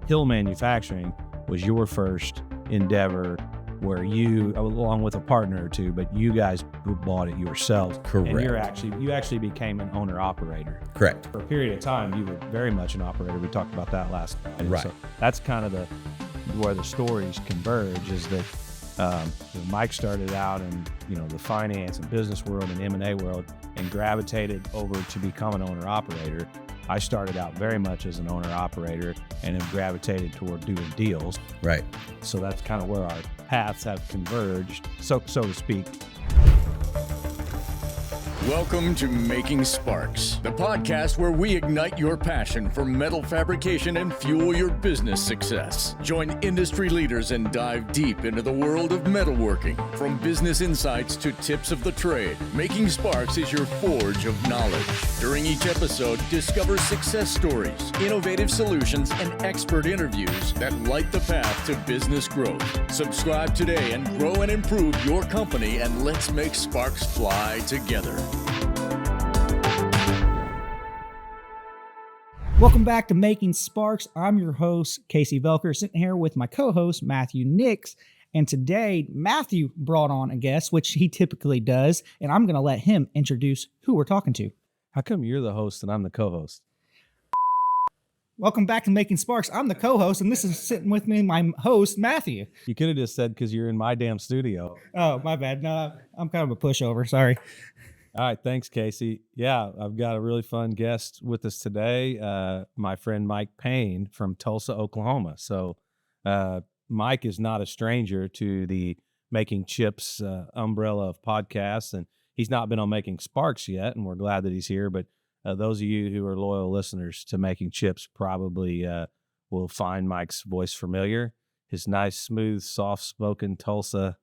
Hill Manufacturing was your first endeavor where you, along with a partner or two, but you guys bought it yourselves. Correct. And you actually became an owner-operator. Correct. For a period of time, you were very much an operator. We talked about that last time. Right. So that's kind of where the stories converge, is that Mike started out in the finance and business world and M&A world and gravitated over to become an owner-operator. I started out very much as an owner-operator and have gravitated toward doing deals. Right. So that's kind of where our paths have converged, so to speak. Welcome to MakingSparks, the podcast where we ignite your passion for metal fabrication and fuel your business success. Join industry leaders and dive deep into the world of metalworking. From business insights to tips of the trade, MakingSparks is your forge of knowledge. During each episode, discover success stories, innovative solutions, and expert interviews that light the path to business growth. Subscribe today and grow and improve your company, and let's make sparks fly together. Welcome back to Making Sparks. I'm your host, Casey Voelker, sitting here with my co-host, Matthew Nix. And today, Matthew brought on a guest, which he typically does, and I'm going to let him introduce who we're talking to. How come you're the host and I'm the co-host? Welcome back to Making Sparks. I'm the co-host, and this is sitting with me, my host, Matthew. You could have just said because you're in my damn studio. Oh, my bad. No, I'm kind of a pushover. Sorry. All right, thanks, Casey. Yeah, I've got a really fun guest with us today, my friend Mike Payne from Tulsa, Oklahoma. So Mike is not a stranger to the Making Chips umbrella of podcasts, and he's not been on Making Sparks yet, and we're glad that he's here. But those of you who are loyal listeners to Making Chips probably will find Mike's voice familiar, his nice, smooth, soft-spoken Tulsa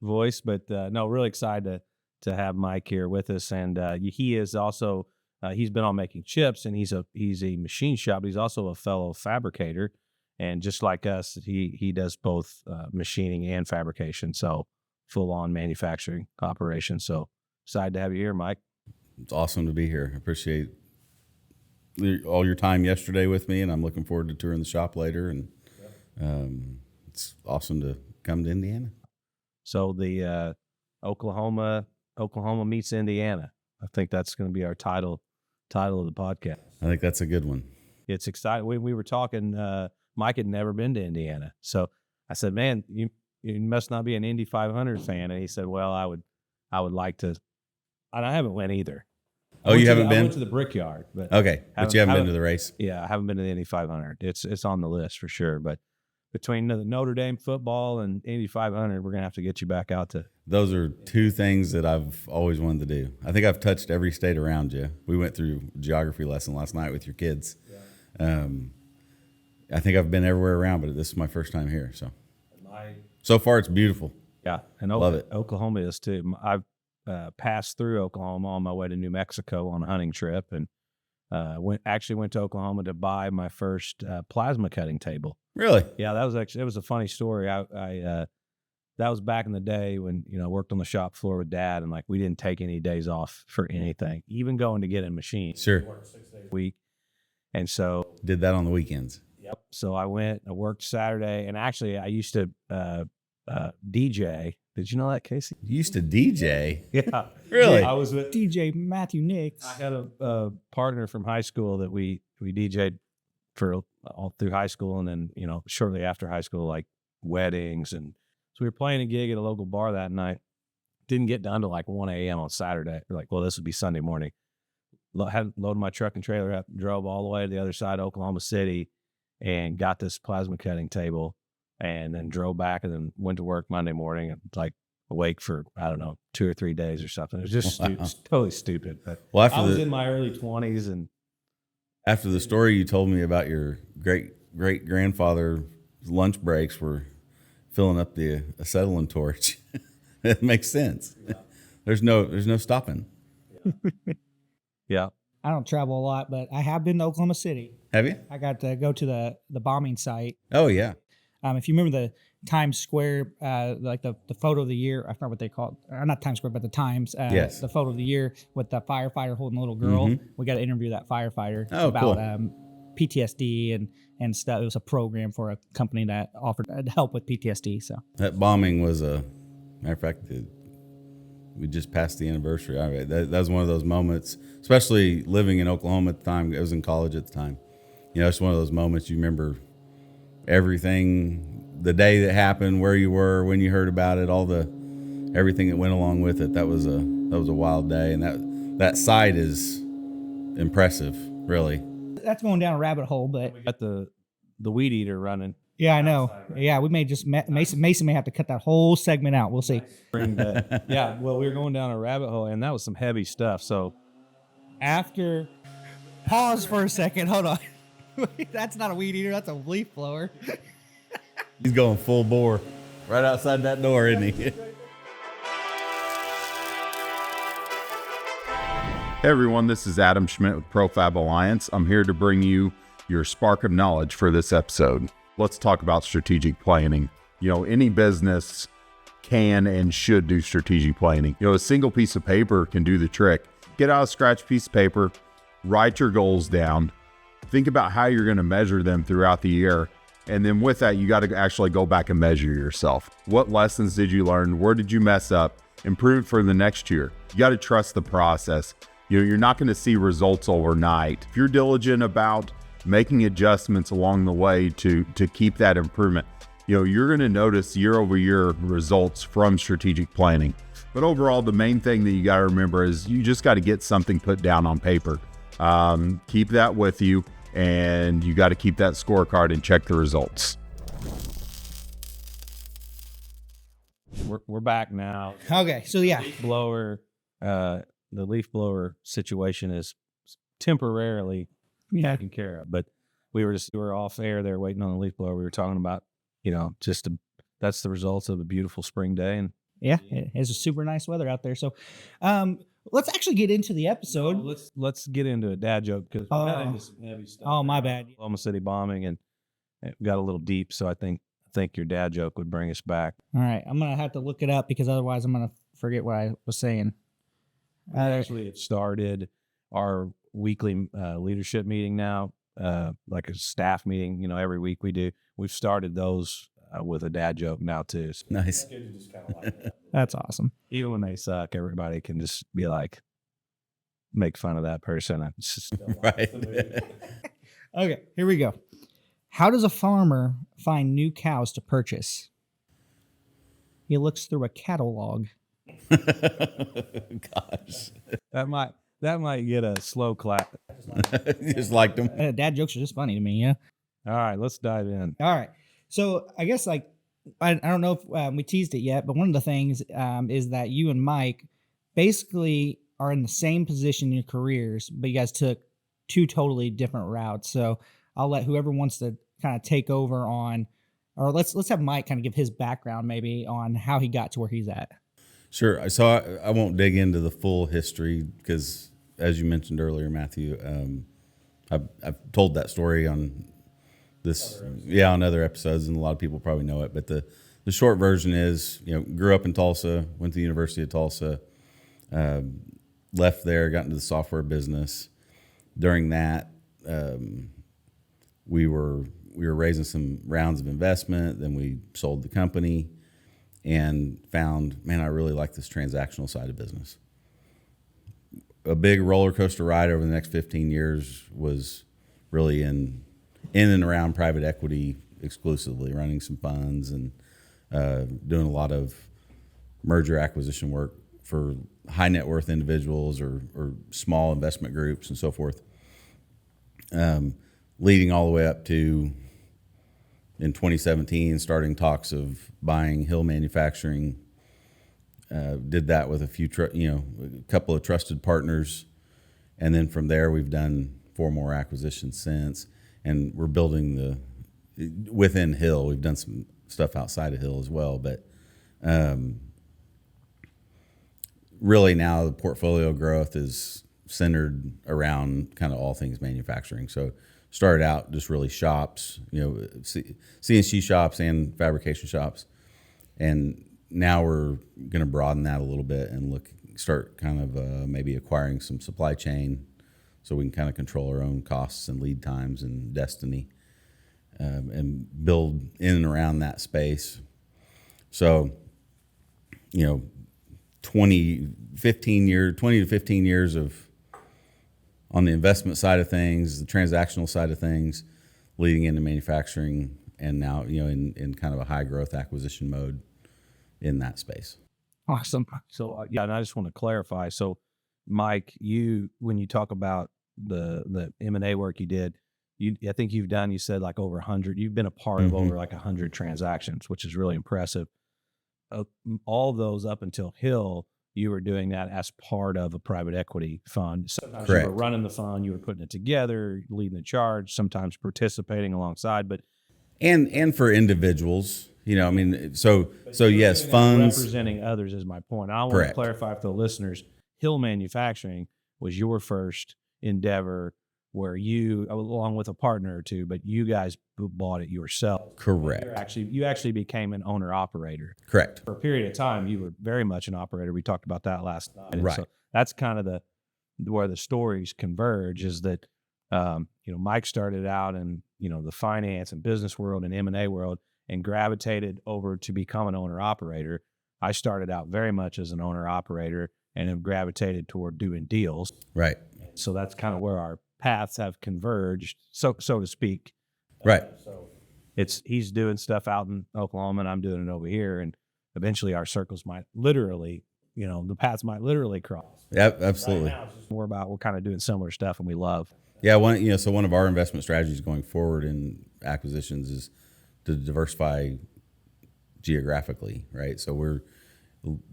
voice. But no, really excited to have Mike here with us, and he is also he's been on Making Chips, and he's a machine shop, but he's also a fellow fabricator, and just like us, he does both machining and fabrication, so full on manufacturing operation. So excited to have you here, Mike. It's awesome to be here. I appreciate all your time yesterday with me, and I'm looking forward to touring the shop later, and it's awesome to come to Indiana. So the Oklahoma meets Indiana. I think that's going to be our title of the podcast. I think that's a good one. It's exciting. When we were talking, Mike had never been to Indiana. So I said, man, you must not be an Indy 500 fan. And he said, well, I would like to. And I haven't went either. Oh, you haven't been? I went to the Brickyard. But okay, but you haven't been to the race? Yeah, I haven't been to the Indy 500. It's on the list for sure. But between the Notre Dame football and Indy 500, we're going to have to get you back out to. Those are two things that I've always wanted to do. I think I've touched every state around you. We went through a geography lesson last night with your kids. Yeah. I think I've been everywhere around, but this is my first time here. So far it's beautiful. Yeah, and love it. Oklahoma is too. I've passed through Oklahoma on my way to New Mexico on a hunting trip, and went to Oklahoma to buy my first plasma cutting table. Really? Yeah, it was a funny story. I that was back in the day when, I worked on the shop floor with Dad, and we didn't take any days off for anything, even going to get in machines. Sure. We worked 6 days a week. And so. Did that on the weekends. Yep. So I worked Saturday, and actually I used to DJ. Did you know that, Casey? You used to DJ? Yeah. Really? I was with DJ Matthew Nix. I had a partner from high school that we DJ'd for all through high school, and then, shortly after high school, like weddings. And so we were playing a gig at a local bar that night. Didn't get done till 1 a.m. on Saturday. We're like, well, this would be Sunday morning. Had loaded my truck and trailer up, drove all the way to the other side of Oklahoma City, and got this plasma cutting table, and then drove back, and then went to work Monday morning, and awake for, I don't know, 2 or 3 days or something. It was just totally stupid. But I was in my early 20s, and after the story you told me about your great grandfather's lunch breaks were filling up the acetylene torch, it makes sense. Yeah. There's no stopping. Yeah. I don't travel a lot, but I have been to Oklahoma City. Have you? I got to go to the bombing site. Oh, yeah. If you remember the Times Square, the photo of the year, I forgot what they call it. Not Times Square, but the Times. Yes. The photo of the year with the firefighter holding a little girl. Mm-hmm. We got to interview that firefighter about cool. PTSD and stuff. It was a program for a company that offered help with PTSD. So That bombing was matter of fact, we just passed the anniversary. All right, that was one of those moments, especially living in Oklahoma at the time. I was in college at the time. It's one of those moments you remember everything, the day that happened, where you were, when you heard about it, everything that went along with it. That was a wild day, and that site is impressive, really. that's going down a rabbit hole, but Got the weed eater running. yeah, I know. Yeah, we may just Mason may have to cut that whole segment out. We'll see. Yeah, well, we were going down a rabbit hole, and that was some heavy stuff. So after Pause for a second. Hold on. That's not a weed eater. That's a leaf blower. He's going full bore right outside that door, isn't he? Hey everyone, this is Adam Schmidt with ProFab Alliance. I'm here to bring you your spark of knowledge for this episode. Let's talk about strategic planning. Any business can and should do strategic planning. A single piece of paper can do the trick. Get out a scratch piece of paper, write your goals down, think about how you're going to measure them throughout the year. And then with that, you got to actually go back and measure yourself. What lessons did you learn? Where did you mess up? Improve for the next year. You got to trust the process. You're not going to see results overnight. If you're diligent about making adjustments along the way to keep that improvement, you're going to notice year-over-year results from strategic planning. But overall, the main thing that you got to remember is you just got to get something put down on paper. Keep that with you, and you got to keep that scorecard and check the results. we're back now. Okay, so yeah. The leaf blower situation is temporarily taken care of, but we were off air there waiting on the leaf blower. We were talking about, that's the results of a beautiful spring day. And Yeah, it's a super nice weather out there. So let's actually get into the episode. let's get into a dad joke, because we got into some heavy stuff. Oh, my bad. Oklahoma City bombing, and it got a little deep. So I think your dad joke would bring us back. All right, I'm going to have to look it up because otherwise I'm going to forget what I was saying. Actually, it started our weekly leadership meeting now, like a staff meeting, every week we do. We've started those with a dad joke now too. So Nice. That's awesome. even when they suck, everybody can just be like, make fun of that person. I just Right. Okay, here we go. How does a farmer find new cows to purchase? He looks through a catalog. Gosh. that might get a slow clap. Just liked him. Dad jokes are just funny to me, yeah. All right, let's dive in. All right. So I guess I don't know if we teased it yet, but one of the things is that you and Mike basically are in the same position in your careers, but you guys took two totally different routes. So I'll let whoever wants to kind of take over on, or let's have Mike kind of give his background maybe on how he got to where he's at. Sure. So I won't dig into the full history because, as you mentioned earlier, Matthew, I've told that story on on other episodes, and a lot of people probably know it. But the short version is, grew up in Tulsa, went to the University of Tulsa, left there, got into the software business. During that, we were raising some rounds of investment. Then we sold the company and found, man, I really like this transactional side of business. A big roller coaster ride over the next 15 years was really in and around private equity exclusively, running some funds and doing a lot of merger acquisition work for high net worth individuals or small investment groups and so forth. Leading all the way up to, in 2017, starting talks of buying Hill Manufacturing. Did that with a couple of trusted partners, and then from there we've done 4 more acquisitions since, and we're building within Hill. We've done some stuff outside of Hill as well, but really now the portfolio growth is centered around kind of all things manufacturing. So started out just really shops, CNC shops and fabrication shops. And now we're going to broaden that a little bit and start kind of maybe acquiring some supply chain so we can kind of control our own costs and lead times and destiny, and build in and around that space. So, 20 to 15 years of on the investment side of things, the transactional side of things, leading into manufacturing, and now, in kind of a high growth acquisition mode in that space. Awesome. So and I just want to clarify. So, Mike, when you talk about the M&A work you did, I think you said like over 100. You've been a part of over like 100 transactions, which is really impressive. All those up until Hill, you were doing that as part of a private equity fund. Sometimes Correct. you were running the fund, you were putting it together, leading the charge, sometimes participating alongside, but and for individuals, so yes, funds representing others is my point. I want Correct. to clarify for the listeners, Hill Manufacturing was your first endeavor where you, along with a partner or two, but you guys bought it yourself. Correct. You actually became an owner-operator. Correct. For a period of time, you were very much an operator. We talked about that last night. And Right. so that's kind of where the stories converge, is that, Mike started out in, the finance and business world and M&A world and gravitated over to become an owner-operator. I started out very much as an owner-operator and have gravitated toward doing deals. Right. So that's kind of where our paths have converged, so to speak. Right. So he's doing stuff out in Oklahoma and I'm doing it over here, and eventually our circles might literally, the paths might literally cross. Yep, absolutely. Right now, it's just more about we're kind of doing similar stuff and we love. Yeah, one of our investment strategies going forward in acquisitions is to diversify geographically, right? So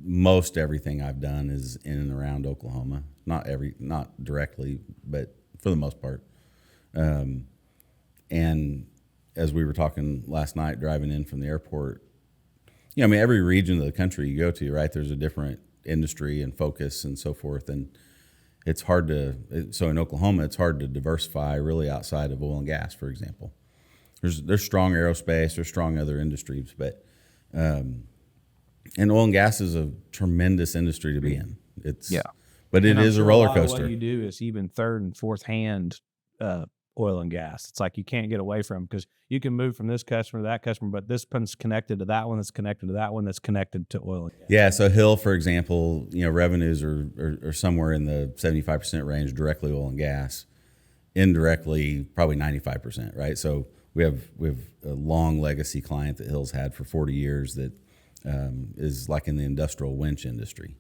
most everything I've done is in and around Oklahoma. Not directly, but for the most part. And as we were talking last night, driving in from the airport, every region of the country you go to, right, there's a different industry and focus and so forth. And it's hard so in Oklahoma, it's hard to diversify really outside of oil and gas, for example. There's strong aerospace, there's strong other industries, but, and oil and gas is a tremendous industry to be in. But it is a roller coaster. What you do is even third and fourth hand oil and gas. It's like you can't get away from, because you can move from this customer to that customer, but this one's connected to that one, that's connected to that one, that's connected to oil and gas. Yeah, so Hill, for example, revenues are somewhere in the 75% range, directly oil and gas. Indirectly, probably 95%, right? So we have a long legacy client that Hill's had for 40 years that is like in the industrial winch industry.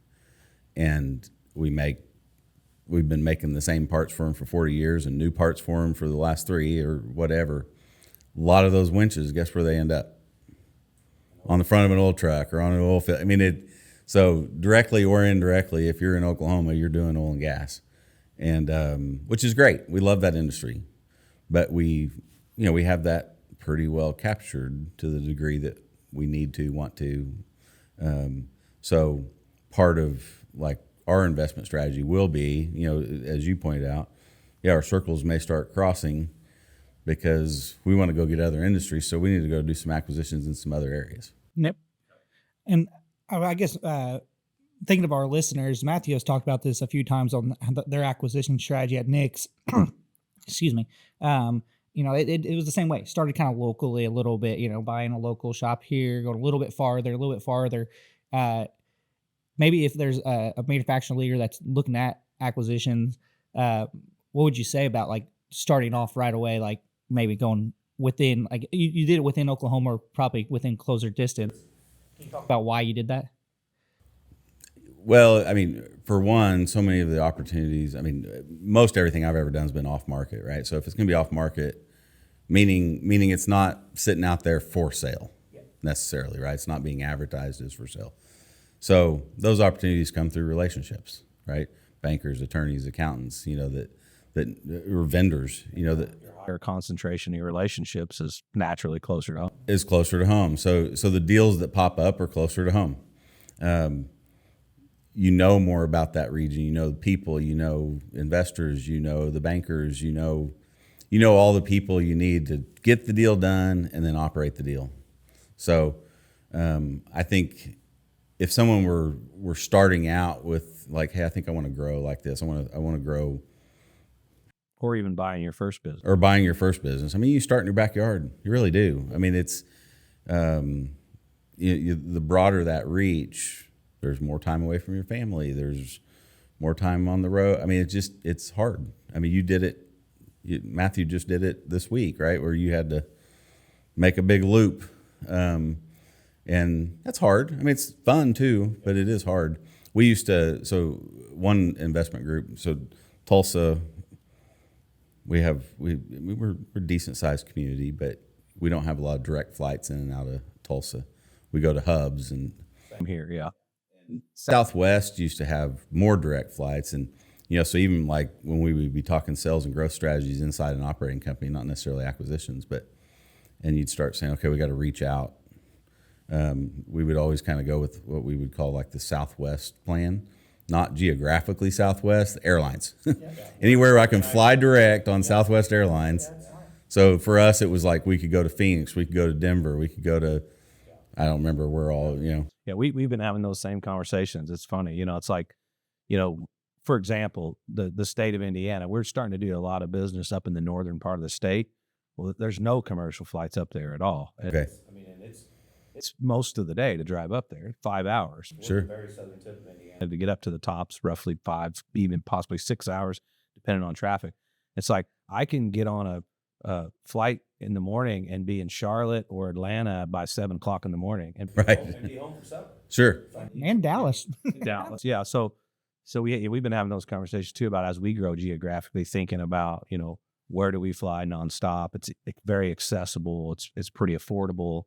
And we've been making the same parts for them for 40 years and new parts for them for the last 3 or whatever. A lot of those winches, guess where they end up? On the front of an oil truck or on an oil field. So directly or indirectly, if you're in Oklahoma, you're doing oil and gas, and which is great. We love that industry, but we have that pretty well captured to the degree that we need to, want to. So part of like our investment strategy will be, as you pointed out, our circles may start crossing because we want to go get other industries. So we need to go do some acquisitions in some other areas. Yep. And I guess thinking of our listeners, Matthew has talked about this a few times on their acquisition strategy at Nick's. Excuse me. It was the same way. Started kind of locally a little bit, buying a local shop here, going a little bit farther. Maybe if there's a manufacturing leader that's looking at acquisitions, what would you say about like starting off right away, like maybe going within, like you did it within Oklahoma or probably within closer distance? Can you talk about why you did that? Well, for one, so many of the opportunities, most everything I've ever done has been off market, right? So if it's going to be off market, meaning it's not sitting out there for sale necessarily, right? It's not being advertised as for sale. So those opportunities come through relationships, right? Bankers, attorneys, accountants, that or vendors, that Higher concentration in your relationships is naturally closer to home. Is closer to home. So the deals that pop up are closer to home. More about that region, the people, investors, the bankers, all the people you need to get the deal done and then operate the deal. So I think if someone were starting out with like, hey, I think I want to grow like this. I want to grow or even buying your first business. Or buying your first business. I mean, you start in your backyard. You really do. I mean, it's the broader that reach, there's more time away from your family. There's more time on the road. I mean, it's hard. I mean, you did it. Matthew just did it this week, right? Where you had to make a big loop. And that's hard. I mean, it's fun too, but it is hard. We used to, so one investment group, so Tulsa, we're a decent sized community, but we don't have a lot of direct flights in and out of Tulsa. We go to hubs, and Same here, yeah. Southwest used to have more direct flights. And, so even like when we would be talking sales and growth strategies inside an operating company, not necessarily acquisitions, and you'd start saying, okay, we got to reach out. We would always kind of go with what we would call like the Southwest plan, not geographically Southwest, airlines. Anywhere I can fly direct on Southwest Airlines. So for us, it was like we could go to Phoenix, we could go to Denver, we could go to, I don't remember where all, Yeah, we've been having those same conversations. It's funny, it's like, for example, the state of Indiana, we're starting to do a lot of business up in the northern part of the state. Well, there's no commercial flights up there at all. Okay. It's most of the day to drive up there, 5 hours. Sure. We're the very southern tip of Indiana. To get up to the tops, roughly 5, even possibly 6 hours, depending on traffic. It's like I can get on a flight in the morning and be in Charlotte or Atlanta by 7 o'clock in the morning and be home for supper. Sure. And Dallas. Dallas, yeah. So we've been having those conversations too about as we grow geographically, thinking about where do we fly nonstop. It's very accessible. It's pretty affordable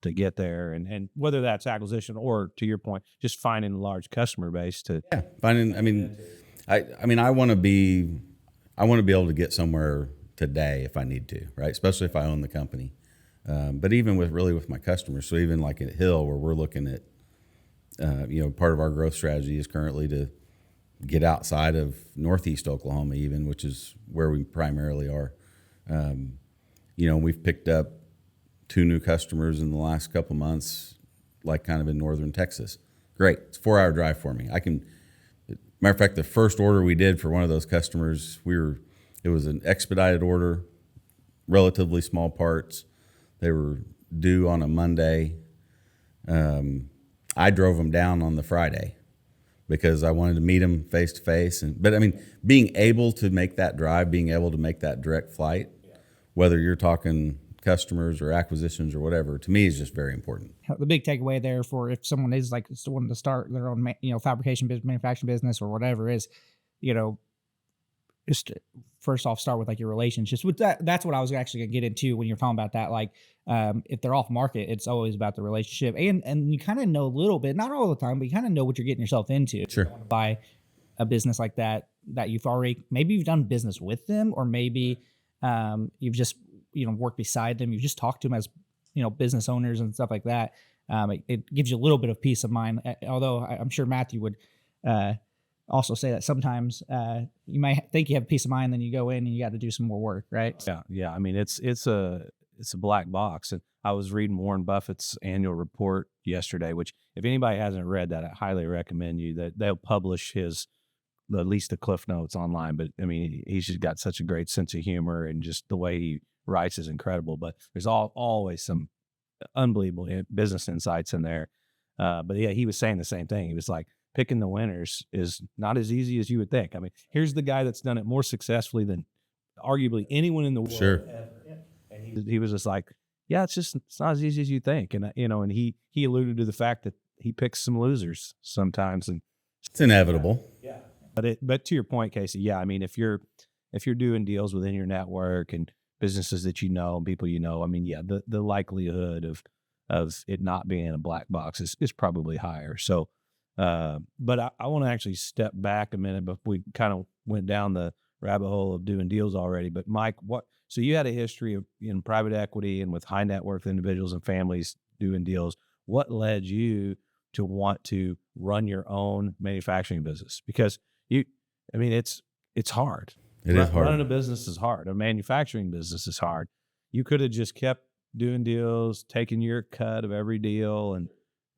to get there, and whether that's acquisition or, to your point, just finding a large customer base to finding. I want to be able to get somewhere today if I need to, right? Especially if I own the company. But even with my customers, so even like at Hill, where we're looking at, part of our growth strategy is currently to get outside of Northeast Oklahoma, even, which is where we primarily are. We've picked up 2 new customers in the last couple months, like kind of in northern Texas. Great. It's a 4-hour drive for me. Matter of fact, the first order we did for one of those customers, it was an expedited order, relatively small parts. They were due on a Monday. I drove them down on the Friday because I wanted to meet them face to face. But being able to make that drive, being able to make that direct flight, whether you're talking customers or acquisitions or whatever, to me is just very important. The big takeaway there for if someone is like wanting to start their own, fabrication business, manufacturing business or whatever is, just first off, start with like your relationships. With that's what I was actually gonna get into when you're talking about that. Like, if they're off market, it's always about the relationship, and you kind of know a little bit, not all the time, but you kind of know what you're getting yourself into. Sure. You want to buy a business like that you've already, maybe you've done business with them, or maybe you've just worked beside them. You've just talked to them as business owners and stuff like that. It gives you a little bit of peace of mind. Although I'm sure Matthew would also say that sometimes you might think you have peace of mind, then you go in and you got to do some more work, right? Yeah. It's a black box. And I was reading Warren Buffett's annual report yesterday, which if anybody hasn't read that, I highly recommend you that they'll publish at least the Cliff Notes online. But he's just got such a great sense of humor, and just the way he writes is incredible. But there's always some unbelievable business insights in there. But yeah, he was saying the same thing. He was like, picking the winners is not as easy as you would think. Here's the guy that's done it more successfully than arguably anyone in the world ever. Yeah. And he was just like, yeah, it's not as easy as you think. And and he alluded to the fact that he picks some losers sometimes, and it's inevitable. Yeah. But to your point, Casey, yeah, if you're doing deals within your network and businesses that and people the likelihood of it not being a black box is probably higher. So but I want to actually step back a minute, but we kind of went down the rabbit hole of doing deals already. But Mike, so you had a history in private equity and with high net worth individuals and families doing deals. What led you to want to run your own manufacturing business? Because it's hard. It is hard. Running a business is hard. A manufacturing business is hard. You could have just kept doing deals, taking your cut of every deal,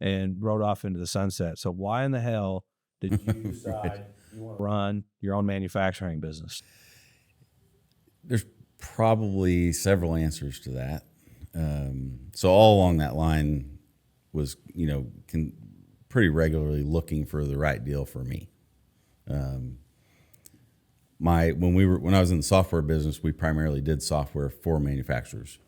and rode off into the sunset. So why in the hell did you decide you want to run your own manufacturing business? There's probably several answers to that. So all along that line was, pretty regularly looking for the right deal for me. When I was in the software business, we primarily did software for manufacturers.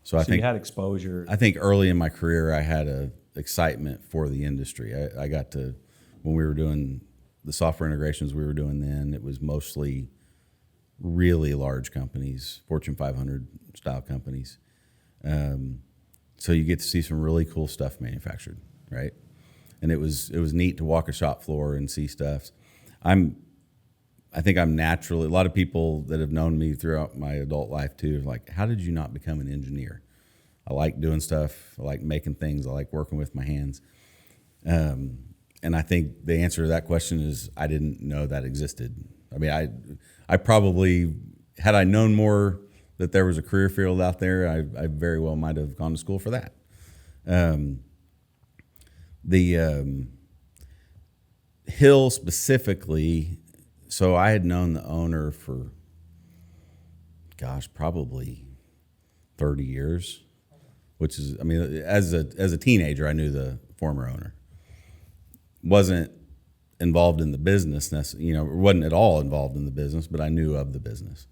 So I think you had exposure. I think early in my career, I had a excitement for the industry. I got to, when we were doing the software integrations we were doing then, it was mostly really large companies, Fortune 500 style companies. So you get to see some really cool stuff manufactured, right? And it was neat to walk a shop floor and see stuff. I think I'm naturally, a lot of people that have known me throughout my adult life too, are like, how did you not become an engineer? I like doing stuff. I like making things. I like working with my hands. And I think the answer to that question is I didn't know that existed. I mean, I probably, had I known more that there was a career field out there, I very well might have gone to school for that. The Hill specifically, so I had known the owner for, probably 30 years, which is, I mean, as a teenager, I knew the former owner. Wasn't involved in the business, wasn't at all involved in the business, but I knew of the business.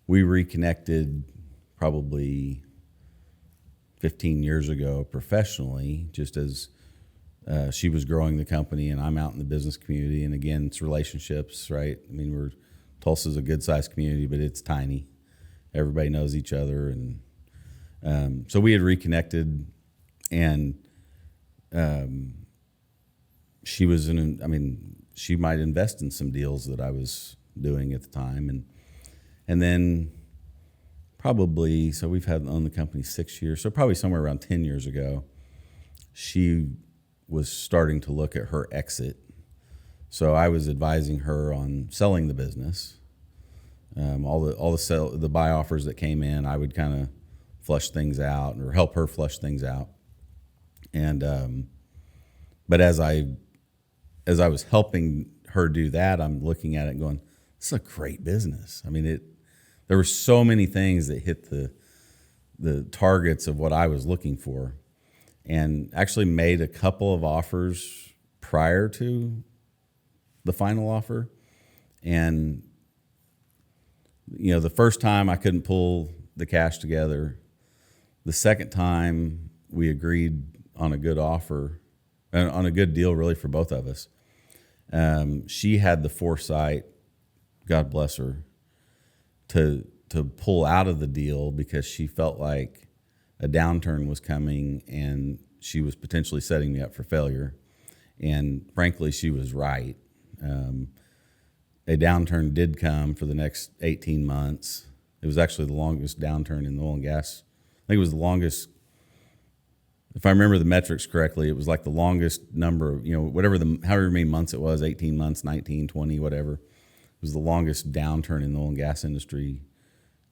We reconnected probably 15 years ago professionally, just as she was growing the company and I'm out in the business community. And again, it's relationships, right? I mean, Tulsa's a good sized community, but it's tiny. Everybody knows each other. And so we had reconnected, and she might invest in some deals that I was doing at the time. And then probably, so we've owned the company 6 years, so probably somewhere around 10 years ago, she was starting to look at her exit. So I was advising her on selling the business. All the buy offers that came in, I would kind of flush things out or help her flush things out. And but as I was helping her do that, I'm looking at it and going, "This is a great business." I mean, there were so many things that hit the targets of what I was looking for, and actually made a couple of offers prior to the final offer. And the first time I couldn't pull the cash together. The second time we agreed on a good offer, on a good deal really for both of us. She had the foresight, God bless her, to pull out of the deal because she felt like a downturn was coming and she was potentially setting me up for failure. And frankly, she was right. A downturn did come for the next 18 months. It was actually the longest downturn in the oil and gas. I think it was the longest, if I remember the metrics correctly, it was like the longest number of, however many months it was, 18 months, 19, 20, whatever. It was the longest downturn in the oil and gas industry,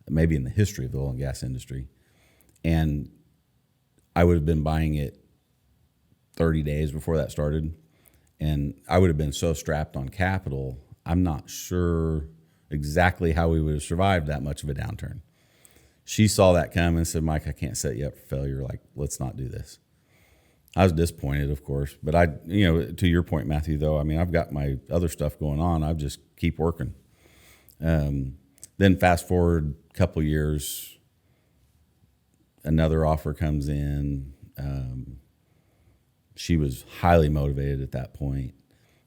maybe in the history of the oil and gas industry. And I would have been buying it 30 days before that started. And I would have been so strapped on capital, I'm not sure exactly how we would have survived that much of a downturn. She saw that come and said, "Mike, I can't set you up for failure. Like, let's not do this." I was disappointed, of course. But to your point, Matthew, though, I mean, I've got my other stuff going on. I just keep working. Then fast forward a couple years, another offer comes in. She was highly motivated at that point.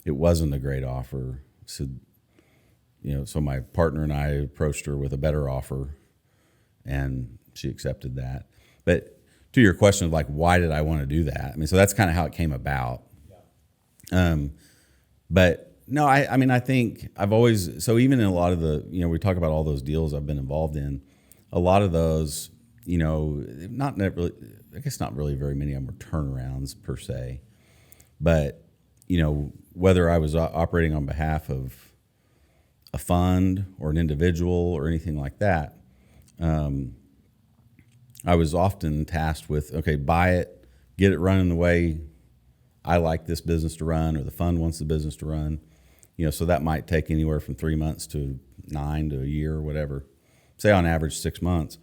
It wasn't a great offer. So my partner and I approached her with a better offer, and she accepted that. But to your question of like, why did I want to do that? I mean, so that's kind of how it came about. Yeah. But no, I think I've always, so even in a lot of the, we talk about all those deals I've been involved in, a lot of those, not really, I guess not really very many of them were turnarounds per se, but, whether I was operating on behalf of a fund or an individual or anything like that, I was often tasked with, okay, buy it, get it running the way I like this business to run, or the fund wants the business to run. So that might take anywhere from 3 months to 9 to a year or whatever. say on average 6 months,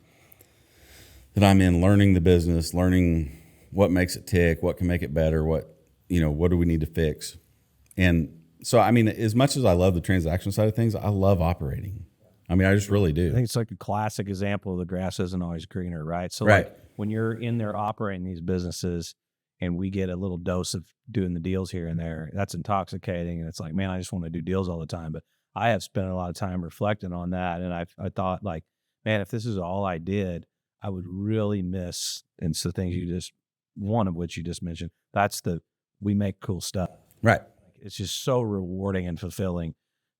that I'm in learning the business, learning what makes it tick, what can make it better, what do we need to fix. And so, I mean, as much as I love the transaction side of things, I love operating. I mean, I just really do. I think it's like a classic example of the grass isn't always greener, right? So Right. like when you're in there operating these businesses and we get a little dose of doing the deals here and there, that's intoxicating. And it's like, man, I just want to do deals all the time. But I have spent a lot of time reflecting on that. And I thought like, man, if this is all I did, I would really miss, and it's the things one of which you just mentioned, we make cool stuff. Right. It's just so rewarding and fulfilling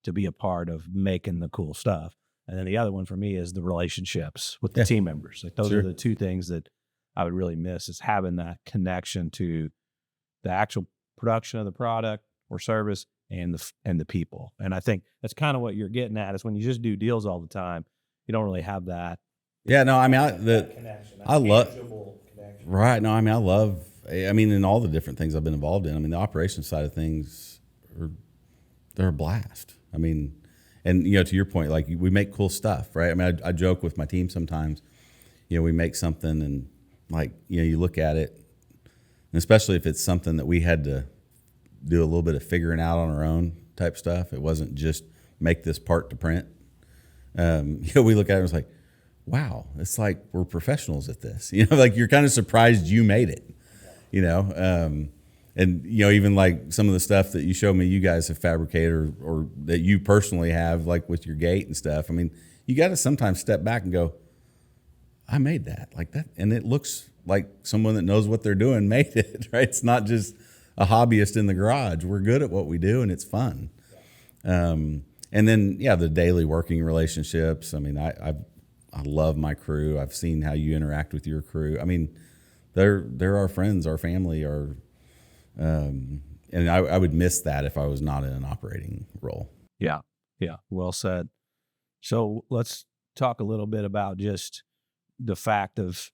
to be a part of making the cool stuff. And then the other one for me is the relationships with the team members. Like those Sure. are the two things that I would really miss, is having that connection to the actual production of the product or service and the people. And I think that's kind of what you're getting at, is when you just do deals all the time, you don't really have that. Yeah, no, I mean, Connection. I love, Connection. right. No, I mean, in all the different things I've been involved in, I mean, the operations side of things they're a blast. I mean, and, to your point, like we make cool stuff, right? I mean, I joke with my team sometimes, we make something and like, you look at it, and especially if it's something that we had to do a little bit of figuring out on our own type stuff. It wasn't just make this part to print. We look at it and it's like, wow, it's like we're professionals at this. Like you're kind of surprised you made it. And even like some of the stuff that you showed me, you guys have fabricated or that you personally have, like with your gate and stuff. I mean, you got to sometimes step back and go, I made that like that, and it looks like someone that knows what they're doing made it. Right? It's not just a hobbyist in the garage. We're good at what we do, and it's fun. And then the daily working relationships. I mean, I love my crew. I've seen how you interact with your crew. I mean, they're our friends, our family, and I would miss that if I was not in an operating role. Yeah. Well said. So let's talk a little bit about just the fact of,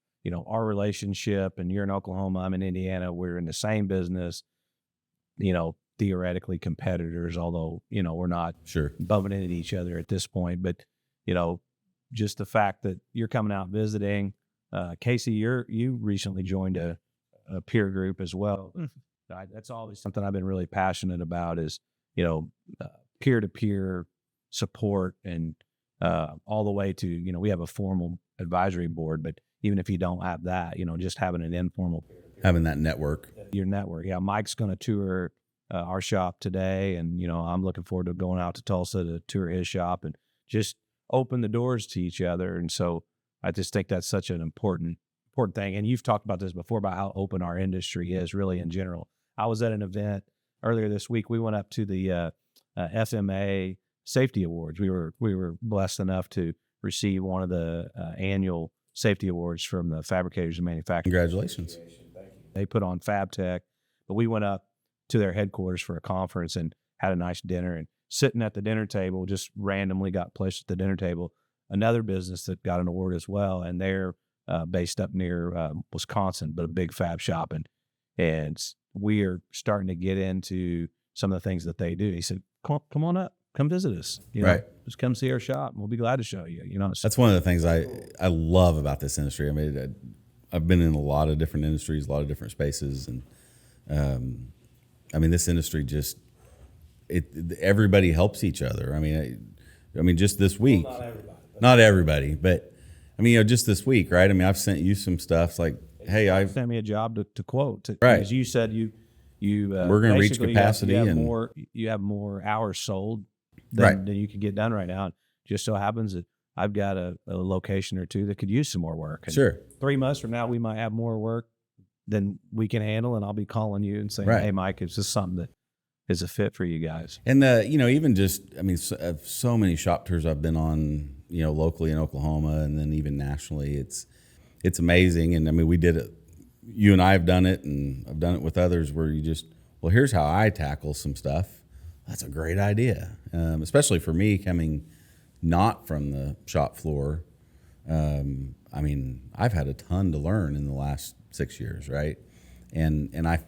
our relationship, and you're in Oklahoma, I'm in Indiana. We're in the same business, theoretically competitors, although, we're not Sure bumping into each other at this point. But, just the fact that you're coming out visiting, Casey, you recently joined a peer group as well. That's always something I've been really passionate about, is, peer-to-peer support, and all the way to, we have a formal advisory board, but even if you don't have that, just having an informal peer-to-peer. having that network. Your network. Yeah. Mike's going to tour our shop today. And, I'm looking forward to going out to Tulsa to tour his shop and just open the doors to each other. And so I just think that's such an important thing. And you've talked about this before, about how open our industry is really in general. I was at an event earlier this week. We went up to the FMA Safety Awards. We were blessed enough to receive one of the annual safety awards from the fabricators and manufacturers. Congratulations. They put on FabTech, but we went up to their headquarters for a conference and had a nice dinner. And sitting at the dinner table, just randomly got placed at the dinner table, another business that got an award as well. And they're based up near Wisconsin, but a big fab shop. And we are starting to get into some of the things that they do. He said, come on up, come visit us. Right. Just come see our shop and we'll be glad to show you. That's one of the things I love about this industry. I mean, I've been in a lot of different industries, a lot of different spaces. And I mean, this industry just, everybody helps each other. I mean, just this week, not everybody, but I mean, just this week, right? I mean, I've sent you some stuff like, hey, I've sent me a job to quote, right. As you said, we're going to reach capacity, you have more hours sold than you can get done right now. And just so happens that I've got a location or two that could use some more work. And sure. 3 months from now, we might have more work than we can handle, and I'll be calling you and saying, right. Hey, Mike, is this something that is a fit for you guys? And even just, I mean, so many shop tours I've been on, locally in Oklahoma, and then even nationally, it's amazing. And I mean, we did it. You and I have done it, and I've done it with others, where you just, well, here's how I tackle some stuff. That's a great idea, especially for me coming not from the shop floor. I mean, I've had a ton to learn in the last 6 years, right? And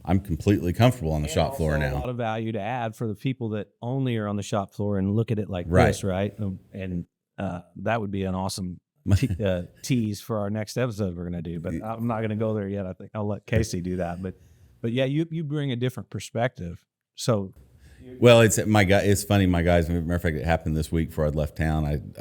I'm completely comfortable on the shop floor now. A lot of value to add for the people that only are on the shop floor and look at it like right. this, right? And that would be an awesome tease for our next episode we're going to do. But I'm not going to go there yet. I think I'll let Casey do that. But yeah, you bring a different perspective. So, well, it's funny. My guys, matter of fact, it happened this week before I'd left town.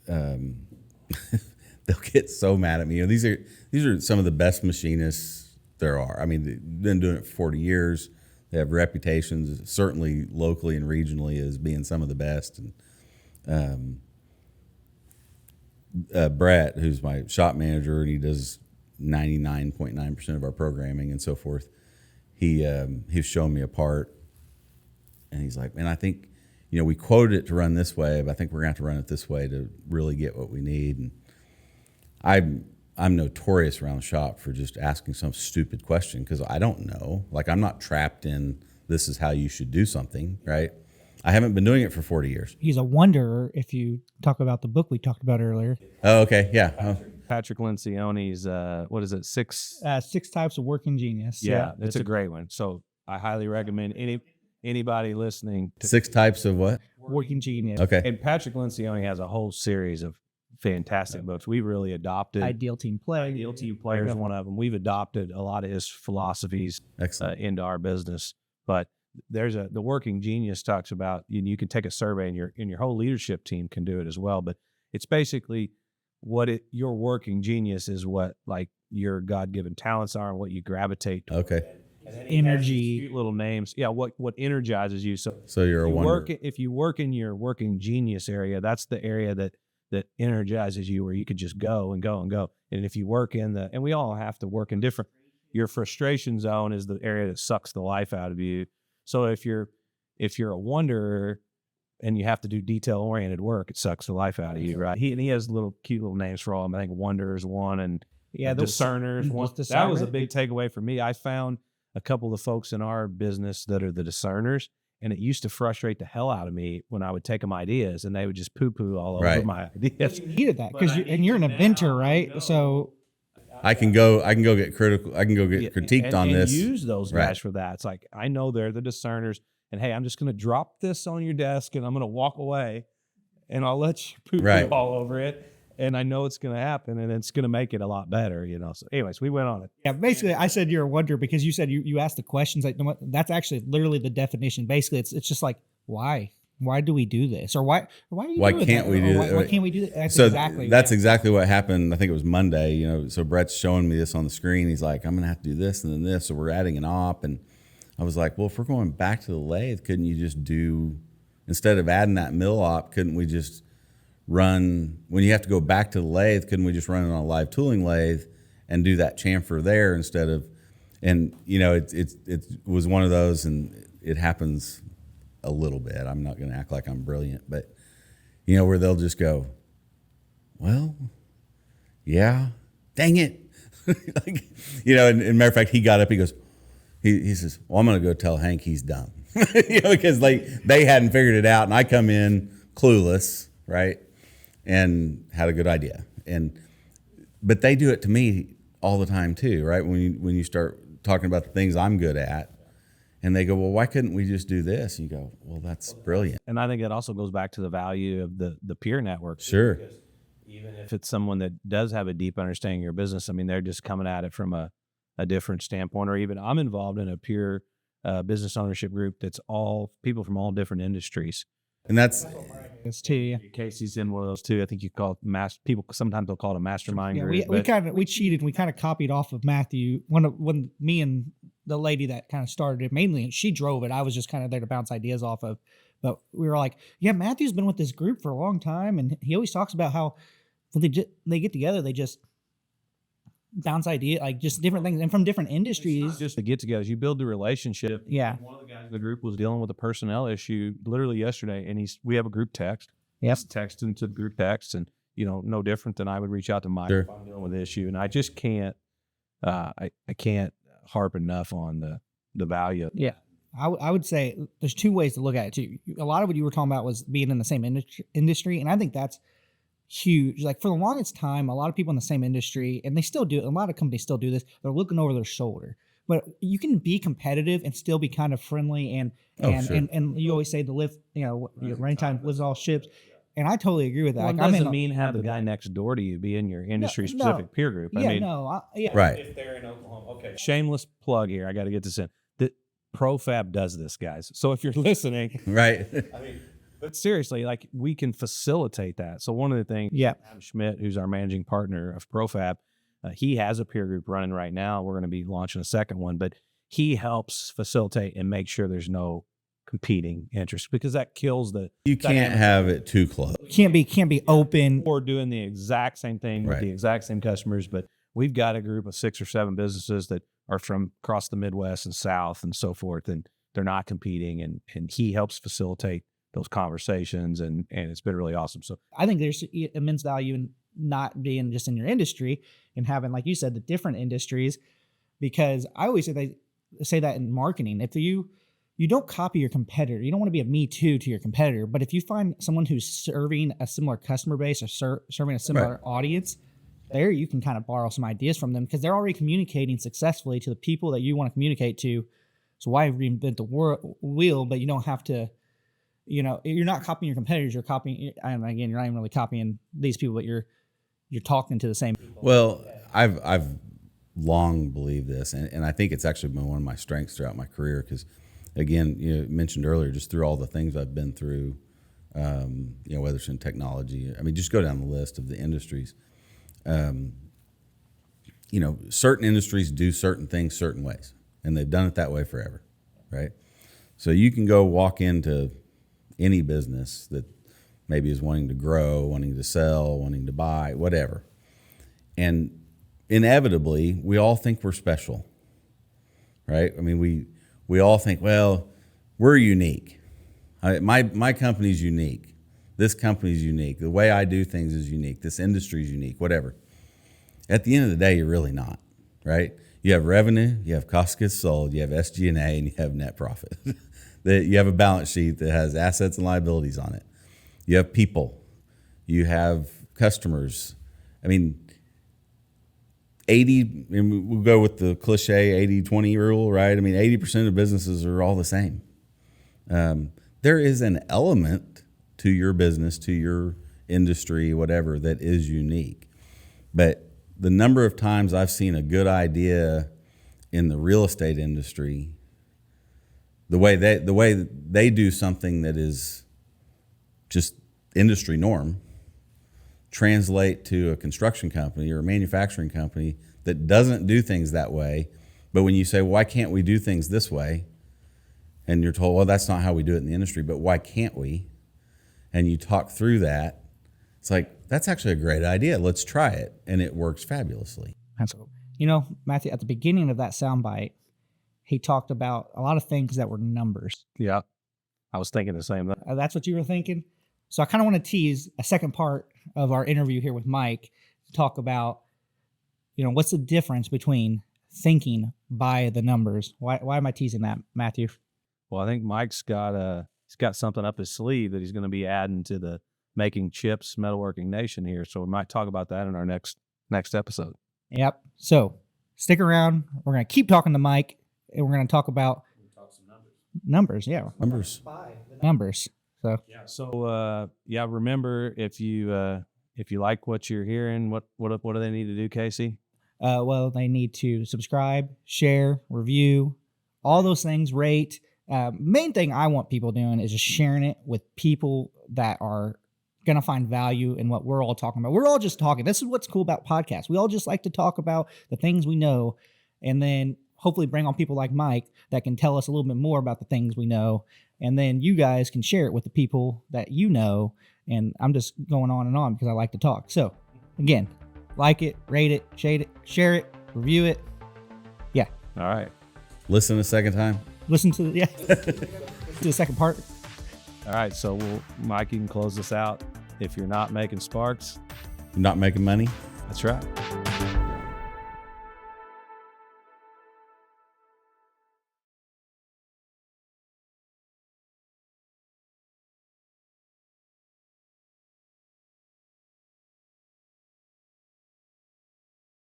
They'll get so mad at me. These are some of the best machinists there are. I mean, they've been doing it for 40 years. They have reputations, certainly locally and regionally, as being some of the best. And Brett, who's my shop manager, and he does 99.9% of our programming and so forth. He's shown me a part, and he's like, "Man, I think, we quoted it to run this way, but I think we're gonna have to run it this way to really get what we need." And I'm notorious around the shop for just asking some stupid question because I don't know. Like, I'm not trapped in this is how you should do something, right? I haven't been doing it for 40 years. He's a wanderer. If you talk about the book we talked about earlier. Oh, okay, yeah. Patrick Lencioni's, what is it, Six Types of Working Genius. Yeah, it's a great one. So I highly recommend anybody listening to 6 types of what? Working Genius. Okay. And Patrick Lencioni has a whole series of fantastic books. We really adopted Ideal Team Play. Ideal Team Player is one of them. We've adopted a lot of his philosophies into our business. But the Working Genius talks about you can take a survey, and your whole leadership team can do it as well. But it's basically your working genius is what like your God-given talents are and what you gravitate toward. Okay. Energy. Cute little names. Yeah, what energizes you. So you're a wanderer. If you work in your working genius area, that's the area that energizes you, where you could just go and go and go. And if you work and we all have to work in different, your frustration zone is the area that sucks the life out of you. So if you're a wanderer and you have to do detail-oriented work, it sucks the life out of you, right? He has cute little names for all of them. I think Wanderer's one, and Discerners one. That was a big takeaway for me. I found a couple of the folks in our business that are the discerners, and it used to frustrate the hell out of me when I would take them ideas and they would just poo-poo all over my ideas. You needed that because you're an inventor, right? So I can go get critical. I can go get critiqued on this. And use those guys for that. It's like, I know they're the discerners, and hey, I'm just going to drop this on your desk and I'm going to walk away and I'll let you poo-poo all over it. And I know it's going to happen, and it's going to make it a lot better, So anyways, we went on it. Yeah, basically, I said you're a wonder because you said you asked the questions. Like, that's actually literally the definition. Basically, it's just like, why? Why do we do this? Or why can't we do that? Why can't we do that? That's exactly what happened. I think it was Monday, so Brett's showing me this on the screen. He's like, I'm going to have to do this and then this. So we're adding an op. And I was like, well, if we're going back to the lathe, couldn't you just instead of adding that mill op, couldn't we just run, when you have to go back to the lathe, couldn't we just run it on a live tooling lathe and do that chamfer there instead of, and it was one of those, and it happens a little bit. I'm not going to act like I'm brilliant, but where they'll just go, well, yeah, dang it. And matter of fact, he got up, he goes, he says, well, I'm going to go tell Hank he's dumb, because they hadn't figured it out. And I come in clueless, right? And had a good idea. But they do it to me all the time too, right? When you start talking about the things I'm good at, and they go, well, why couldn't we just do this? And you go, well, that's brilliant. And I think that also goes back to the value of the peer network. Sure. Even if it's someone that does have a deep understanding of your business, I mean, they're just coming at it from a different standpoint. Or even I'm involved in a peer business ownership group that's all people from all different industries. And that's too. Yeah. Casey's in one of those too. I think you call it people sometimes they'll call it a mastermind group. We cheated. We kind of copied off of Matthew. When me and the lady that kind of started it mainly, she drove it. I was just kind of there to bounce ideas off of. But we were like, yeah, Matthew's been with this group for a long time, and he always talks about how when they get together, they just bounce ideas, like just different things, and from different industries. Just the get-togethers, you build the relationship. Yeah. One of the guys in the group was dealing with a personnel issue literally yesterday, and we have a group text. Yep. He's texting to the group text, and no different than I would reach out to Mike if I'm dealing with the issue, and I just can't. I can't harp enough on the value. Yeah. I would say there's two ways to look at it too. A lot of what you were talking about was being in the same industry, and I think that's huge. Like for the longest time, a lot of people in the same industry, and they still do it. A lot of companies still do this. They're looking over their shoulder, but you can be competitive and still be kind of friendly. And you always say the lift, running time lifts all ships. And I totally agree with that. Well, it Like, doesn't mean have the guy next door to you be in your industry specific peer group. I mean, Right. if they're in Oklahoma, okay. Shameless plug here. I got to get this in. The ProFab does this, guys. So if you're listening, Right. I mean, but seriously, like we can facilitate that. So one of the things, Adam Schmidt, who's our managing partner of ProFab, he has a peer group running right now. We're going to be launching a second one, but he helps facilitate and make sure there's no competing interests, because that kills the. You can't have it too close. Can't be open. Or doing the exact same thing with the exact same customers, but we've got a group of 6 or 7 businesses that are from across the Midwest and South and so forth, and they're not competing, and he helps facilitate those conversations, and it's been really awesome. So I think there's immense value in not being just in your industry and having, like you said, the different industries, because I always say that in marketing. If you don't copy your competitor, you don't want to be a me too to your competitor, but if you find someone who's serving a similar customer base or serving a similar audience, there you can kind of borrow some ideas from them, because they're already communicating successfully to the people that you want to communicate to. So why reinvent the wheel? But you don't have to, you're not copying your competitors. You're copying, and again, you're not even really copying these people, but you're talking to the same people. Well, I've long believed this, and I think it's actually been one of my strengths throughout my career, because again, you mentioned earlier, just through all the things I've been through, whether it's in technology, I mean, just go down the list of the industries. Certain industries do certain things certain ways, and they've done it that way forever, right? So you can go walk into any business that maybe is wanting to grow, wanting to sell, wanting to buy, whatever. And inevitably, we all think we're special, right? I mean, we all think, well, we're unique. My company's unique. This company's unique. The way I do things is unique. This industry's unique, whatever. At the end of the day, you're really not, right? You have revenue, you have cost of goods sold, you have SG&A, and you have net profit. You have a balance sheet that has assets and liabilities on it. You have people. You have customers. I mean, and we'll go with the cliche 80-20 rule, right? I mean, 80% of businesses are all the same. There is an element to your business, to your industry, whatever, that is unique. But the number of times I've seen a good idea in the real estate industry, the way they do something that is just industry norm, translate to a construction company or a manufacturing company that doesn't do things that way. But when you say, why can't we do things this way? And you're told, well, that's not how we do it in the industry, but why can't we? And you talk through that. It's like, that's actually a great idea. Let's try it. And it works fabulously. Matthew, at the beginning of that soundbite, he talked about a lot of things that were numbers. Yeah, I was thinking the same thing. That's what you were thinking? So I kind of want to tease a second part of our interview here with Mike to talk about, what's the difference between thinking by the numbers? Why am I teasing that, Matthew? Well, I think Mike's got something up his sleeve that he's going to be adding to the Making Chips Metalworking Nation here. So we might talk about that in our next episode. Yep. So stick around. We're going to keep talking to Mike, and we're going to talk about some numbers. Yeah. Numbers. So remember, if you like what you're hearing, what do they need to do, Casey? Well, they need to subscribe, share, review, all those things, rate. Main thing I want people doing is just sharing it with people that are going to find value in what we're all talking about. We're all just talking. This is what's cool about podcasts. We all just like to talk about the things we know, and then hopefully bring on people like Mike that can tell us a little bit more about the things we know. And then you guys can share it with the people that you know. And I'm just going on and on because I like to talk. So again, like it, rate it, share it, review it. Yeah. All right. Listen a second time. Listen to the second part. All right. So Mike, you can close this out. If you're not making sparks, You're not making money. that's right.